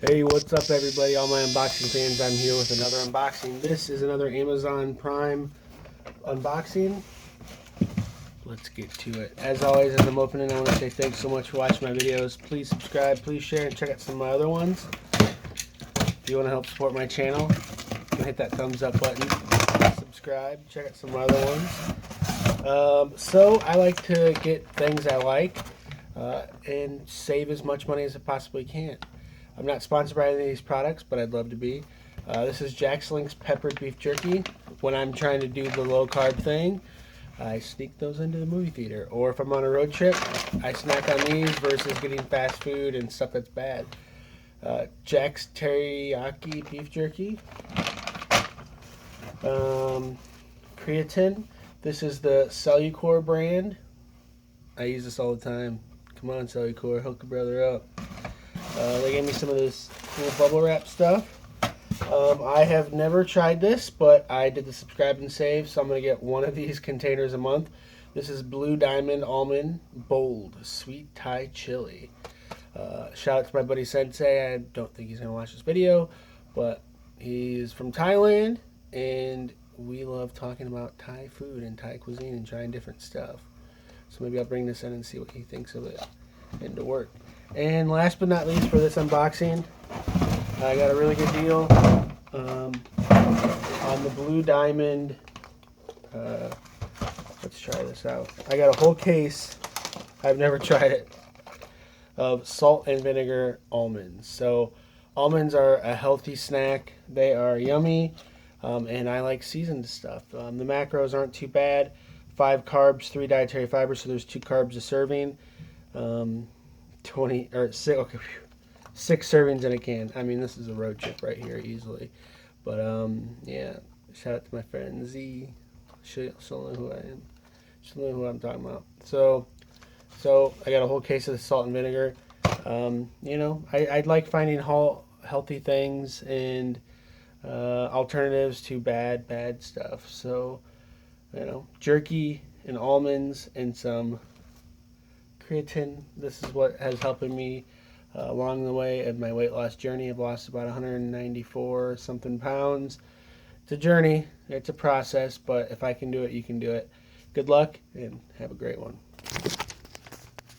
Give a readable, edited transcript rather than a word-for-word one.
Hey, what's up everybody, all my unboxing fans? I'm here with another unboxing. This is another Amazon Prime unboxing. Let's get to it. As always, as I'm opening, I want to say thanks so much for watching my videos. Please subscribe, please share, and check out some of my other ones. If you want to help support my channel, you can hit that thumbs up button, subscribe, check out some of my other ones. So I like to get things I like and save as much money as I possibly can. I'm not sponsored by any of these products, but I'd love to be. This is Jack's Link's peppered beef jerky. When I'm trying to do the low carb thing, I sneak those into the movie theater. Or if I'm on a road trip, I snack on these versus getting fast food and stuff that's bad. Jack's Teriyaki beef jerky. Creatine. This is the Cellucor brand. I use this all the time. Come on, Cellucor, hook a brother up. They gave me some of this cool bubble wrap stuff. I have never tried this, but I did the subscribe and save, so I'm going to get one of these containers a month. This is Blue Diamond Almond Bold Sweet Thai Chili. Shout out to my buddy Sensei. I don't think he's going to watch this video, but he's from Thailand, and we love talking about Thai food and Thai cuisine and trying different stuff. So maybe I'll bring this in and see what he thinks of it and to work. And last but not least for this unboxing, I got a really good deal on the Blue Diamond. Let's try this out. I got a whole case, I've never tried it, of salt and vinegar almonds. So almonds are a healthy snack. They are yummy, and I like seasoned stuff. The macros aren't too bad. 5 carbs, 3 dietary fibers, so there's 2 carbs a serving. 20 or 6, okay, 6 servings in a can. I mean, this is a road trip right here easily. But yeah, shout out to my friend Z. She'll know who I am. She'll know who I'm talking about. So I got a whole case of the salt and vinegar. You know, I'd like finding healthy things and alternatives to bad stuff. So, you know, jerky and almonds and some creatine. This is what has helped me along the way of my weight loss journey. I've lost about 194 something pounds. It's a journey, it's a process, but if I can do it, you can do it. Good luck and have a great one.